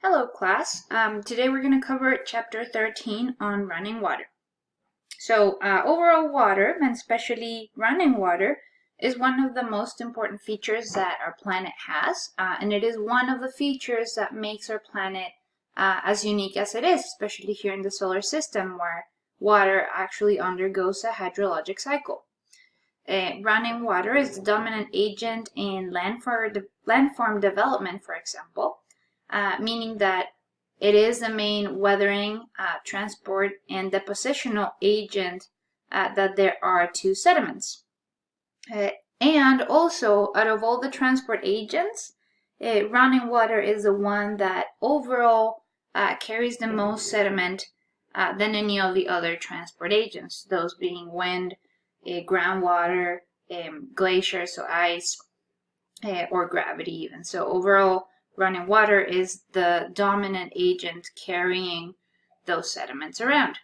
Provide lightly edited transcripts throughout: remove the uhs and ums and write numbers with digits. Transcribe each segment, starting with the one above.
Hello class, today we're going to cover chapter 13 on running water. So overall water, and especially running water, is one of the most important features that our planet has, and it is one of the features that makes our planet as unique as it is, especially here in the solar system where water actually undergoes a hydrologic cycle. Running water is the dominant agent in landform development, for example, meaning that it is the main weathering, transport, and depositional agent that there are to sediments. And also, out of all the transport agents, running water is the one that overall carries the most sediment than any of the other transport agents, those being wind, groundwater, glaciers, so ice, or gravity even. So overall, running water is the dominant agent carrying those sediments around.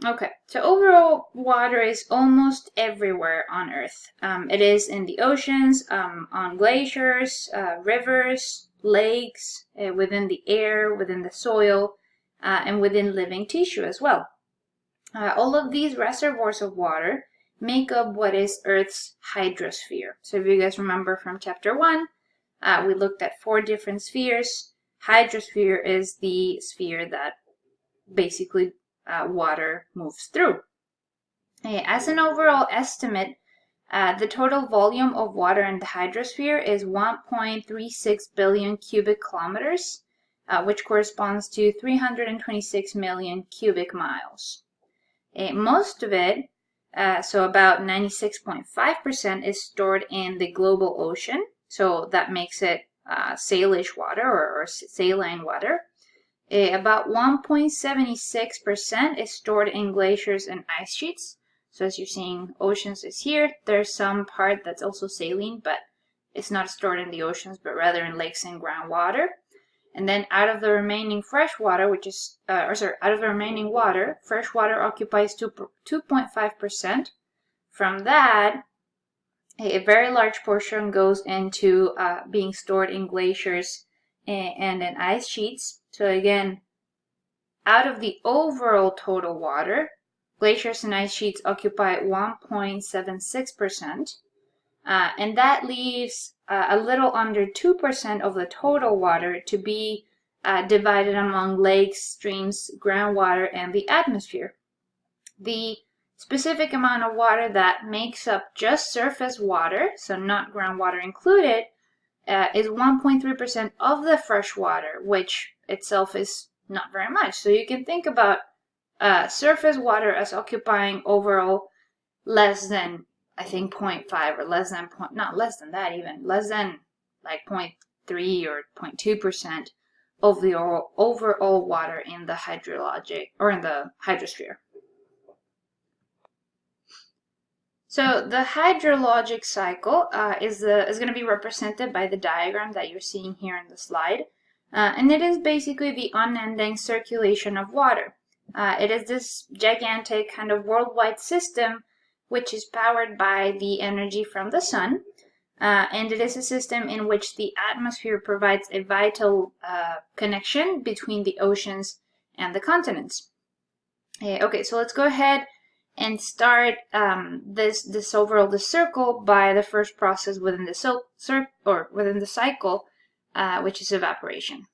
Okay, so overall, water is almost everywhere on Earth. It is in the oceans, on glaciers, rivers, lakes, within the air, within the soil, and within living tissue as well. All of these reservoirs of water make up what is Earth's hydrosphere. So if you guys remember from chapter 1, we looked at 4 different spheres. Hydrosphere is the sphere that basically water moves through. As an overall estimate, the total volume of water in the hydrosphere is 1.36 billion cubic kilometers, which corresponds to 326 million cubic miles. Most of it, so about 96.5%, is stored in the global ocean. So that makes it salish water or saline water. About 1.76% is stored in glaciers and ice sheets. So as you're seeing, oceans is here. There's some part that's also saline, but it's not stored in the oceans, but rather in lakes and groundwater. And then out of the remaining fresh water, out of the remaining water, fresh water occupies 2.5%. From that, a very large portion goes into being stored in glaciers and in ice sheets. So again, out of the overall total water, glaciers and ice sheets occupy 1.76%. And that leaves a little under 2% of the total water to be divided among lakes, streams, groundwater, and the atmosphere. The specific amount of water that makes up just surface water, so not groundwater included, is 1.3% of the fresh water, which itself is not very much. So you can think about surface water as occupying overall less than, I think, 0.5 or less than, not less than that even, less than like 0.3 or 0.2% of the overall water in the hydrologic or in the hydrosphere. So the hydrologic cycle is going to be represented by the diagram that you're seeing here in the slide. And it is basically the unending circulation of water. It is this gigantic kind of worldwide system which is powered by the energy from the sun. And it is a system in which the atmosphere provides a vital connection between the oceans and the continents. Okay, so let's go ahead and start this overall the circle by the first process within the cycle, which is evaporation.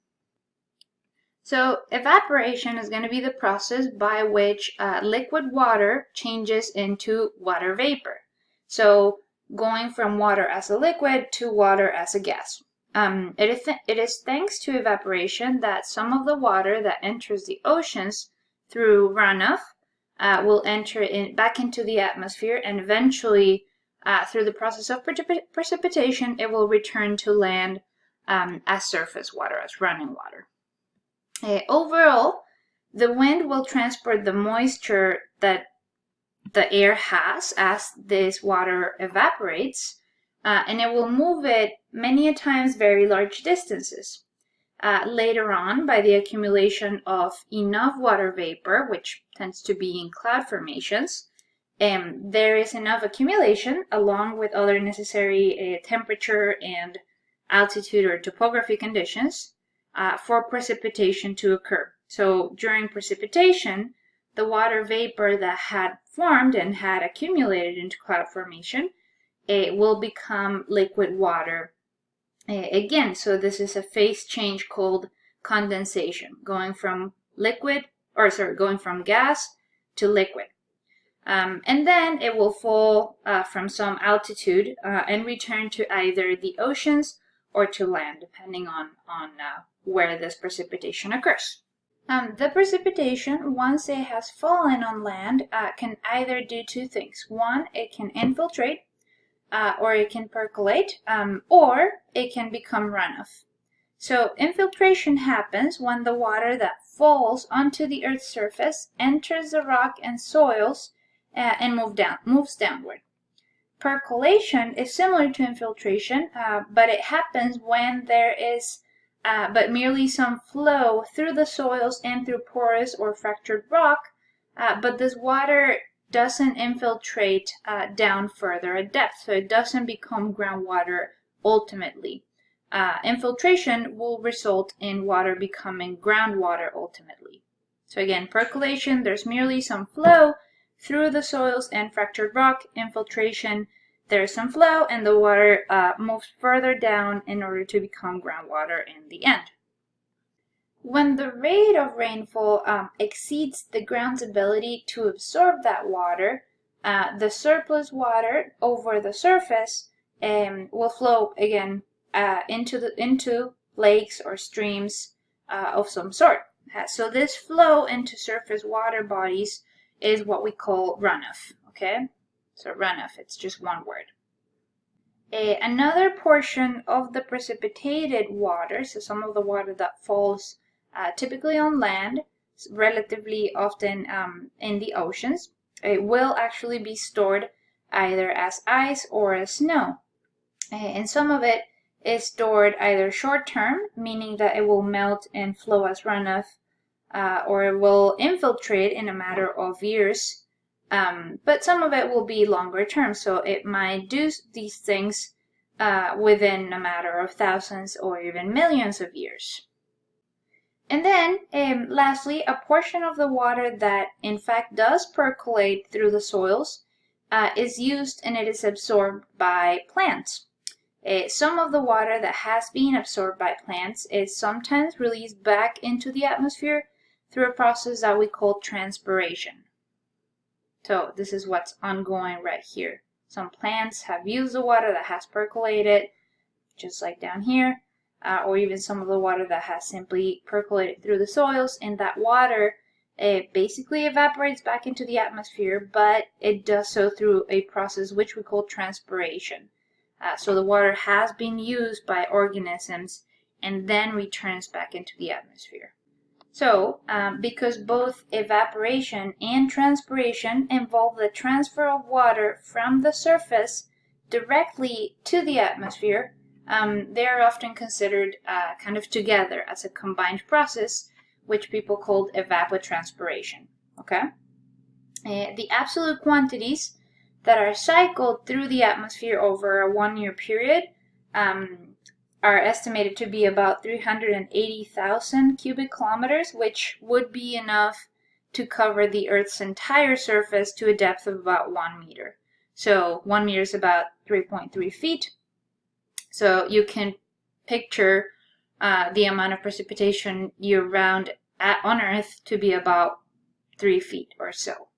So evaporation is going to be the process by which liquid water changes into water vapor. So going from water as a liquid to water as a gas. It is thanks to evaporation that some of the water that enters the oceans through runoff will enter back into the atmosphere, and eventually through the process of precipitation it will return to land as surface water, as running water. Overall, the wind will transport the moisture that the air has as this water evaporates, and it will move it many a times very large distances. Later on, by the accumulation of enough water vapor, which tends to be in cloud formations, there is enough accumulation along with other necessary temperature and altitude or topography conditions for precipitation to occur. So during precipitation, the water vapor that had formed and had accumulated into cloud formation, it will become liquid water again. So this is a phase change called condensation, going from gas to liquid. And then it will fall from some altitude and return to either the oceans or to land, depending on where this precipitation occurs. The precipitation, once it has fallen on land, can either do two things. One, it can infiltrate, or it can percolate, or it can become runoff. So infiltration happens when the water that falls onto the Earth's surface enters the rock and soils and moves downward. Percolation is similar to infiltration, but it happens when there is but merely some flow through the soils and through porous or fractured rock, but this water doesn't infiltrate down further at depth, so it doesn't become groundwater ultimately. Infiltration will result in water becoming groundwater ultimately. So again, percolation, there's merely some flow through the soils and fractured rock. Infiltration, there's some flow and the water moves further down in order to become groundwater in the end. When the rate of rainfall exceeds the ground's ability to absorb that water, the surplus water over the surface will flow again into lakes or streams of some sort. So this flow into surface water bodies is what we call runoff, okay? So runoff, it's just one word. Another portion of the precipitated water, so some of the water that falls typically on land, relatively often in the oceans, it will actually be stored either as ice or as snow. And some of it is stored either short-term, meaning that it will melt and flow as runoff, or it will infiltrate in a matter of years. But some of it will be longer term, so it might do these things within a matter of thousands or even millions of years. And then, lastly, a portion of the water that in fact does percolate through the soils is used and it is absorbed by plants. Some of the water that has been absorbed by plants is sometimes released back into the atmosphere through a process that we call transpiration. So this is what's ongoing right here. Some plants have used the water that has percolated, just like down here, or even some of the water that has simply percolated through the soils, and that water basically evaporates back into the atmosphere, but it does so through a process which we call transpiration. So the water has been used by organisms and then returns back into the atmosphere. So, because both evaporation and transpiration involve the transfer of water from the surface directly to the atmosphere, they are often considered kind of together as a combined process, which people called evapotranspiration. Okay? The absolute quantities that are cycled through the atmosphere over a 1-year period are estimated to be about 380,000 cubic kilometers, which would be enough to cover the Earth's entire surface to a depth of about 1 meter. So 1 meter is about 3.3 feet. So you can picture the amount of precipitation year-round on Earth to be about 3 feet or so.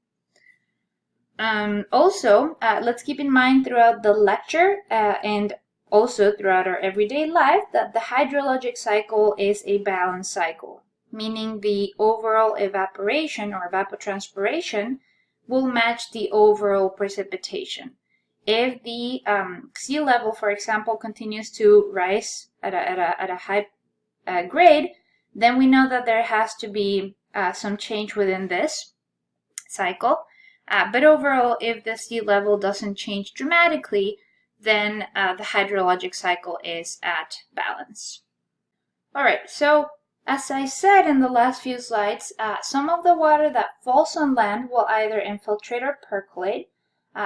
Also, let's keep in mind throughout the lecture and also throughout our everyday life that the hydrologic cycle is a balanced cycle, meaning the overall evaporation or evapotranspiration will match the overall precipitation. If the sea level, for example, continues to rise at a high grade, then we know that there has to be some change within this cycle. But overall, if the sea level doesn't change dramatically, then the hydrologic cycle is at balance. All right, so as I said in the last few slides, some of the water that falls on land will either infiltrate or percolate.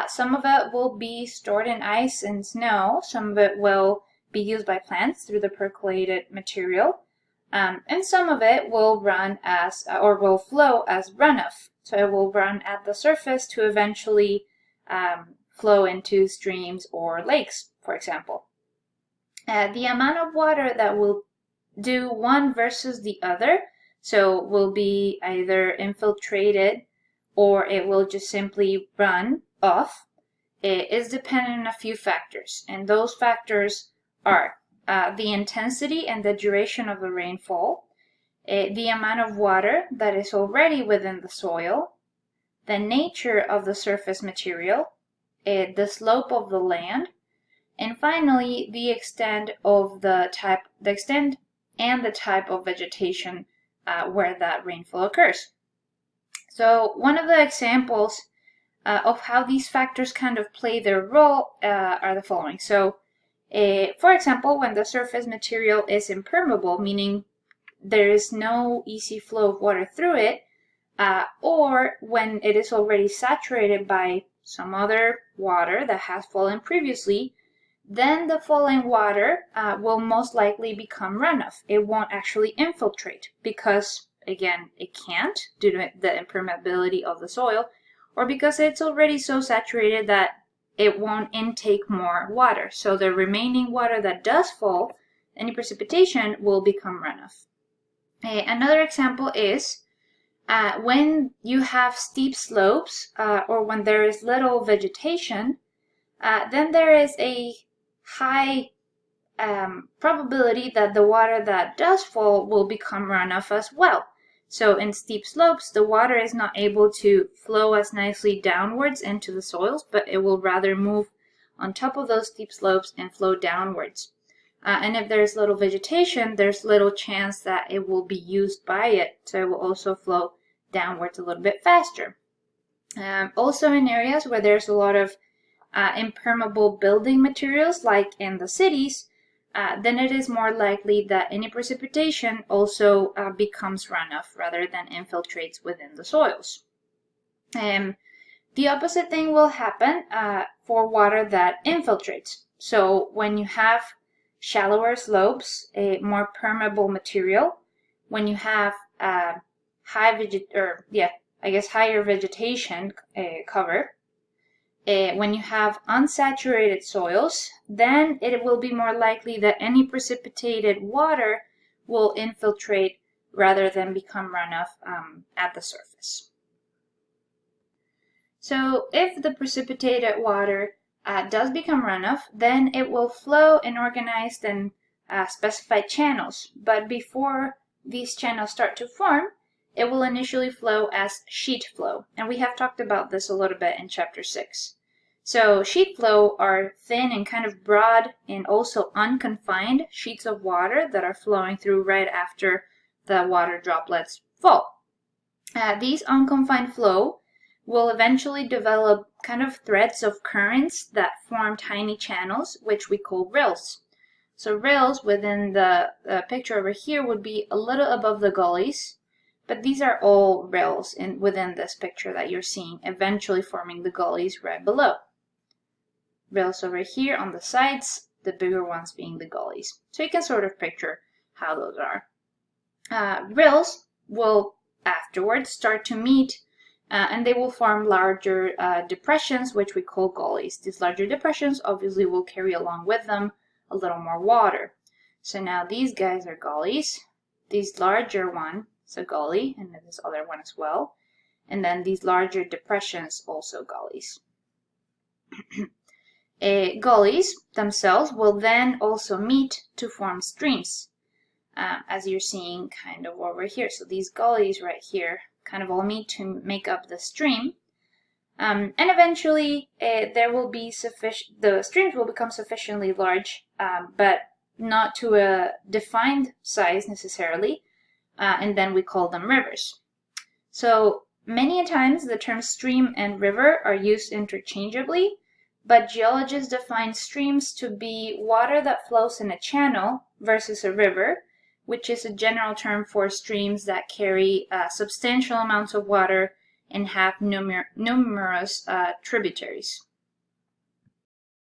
Some of it will be stored in ice and snow. Some of it will be used by plants through the percolated material. And some of it will run as, or will flow as runoff. So it will run at the surface to eventually flow into streams or lakes, for example. The amount of water that will do one versus the other, so will be either infiltrated or it will just simply run off, it is dependent on a few factors. And those factors are the intensity and the duration of the rainfall, the amount of water that is already within the soil, the nature of the surface material, the slope of the land, and finally the extent of the extent and the type of vegetation where that rainfall occurs. So one of the examples of how these factors kind of play their role are the following. So for example, when the surface material is impermeable, meaning there is no easy flow of water through it, or when it is already saturated by some other water that has fallen previously, then the falling water will most likely become runoff. It won't actually infiltrate because, again, it can't due to the impermeability of the soil, or because it's already so saturated that it won't intake more water. So the remaining water that does fall, any precipitation, will become runoff. Another example is when you have steep slopes or when there is little vegetation, then there is a high probability that the water that does fall will become runoff as well. So in steep slopes, the water is not able to flow as nicely downwards into the soils, but it will rather move on top of those steep slopes and flow downwards. And if there's little vegetation, there's little chance that it will be used by it, so it will also flow downwards a little bit faster. Also in areas where there's a lot of impermeable building materials, like in the cities, then it is more likely that any precipitation also becomes runoff rather than infiltrates within the soils. The opposite thing will happen for water that infiltrates. So when you have shallower slopes, a more permeable material, when you have higher vegetation cover, when you have unsaturated soils, then it will be more likely that any precipitated water will infiltrate rather than become runoff at the surface. So if the precipitated water does become runoff, then it will flow in organized and specified channels. But before these channels start to form, it will initially flow as sheet flow. And we have talked about this a little bit in Chapter 6. So sheet flow are thin and kind of broad and also unconfined sheets of water that are flowing through right after the water droplets fall. These unconfined flow will eventually develop kind of threads of currents that form tiny channels, which we call rills. So rills within the picture over here would be a little above the gullies, but these are all rills within this picture that you're seeing, eventually forming the gullies right below. Rills over here on the sides, the bigger ones being the gullies. So you can sort of picture how those are. Rills will afterwards start to meet and they will form larger depressions, which we call gullies. These larger depressions obviously will carry along with them a little more water. So now these guys are gullies. These larger one is a gully, and then this other one as well. And then these larger depressions, also gullies. Gullies themselves will then also meet to form streams, as you're seeing kind of over here. So these gullies right here kind of all meet to make up the stream. And eventually there will be the streams will become sufficiently large, but not to a defined size necessarily, and then we call them rivers. So many times the terms stream and river are used interchangeably, but geologists define streams to be water that flows in a channel versus a river, which is a general term for streams that carry substantial amounts of water and have numerous tributaries.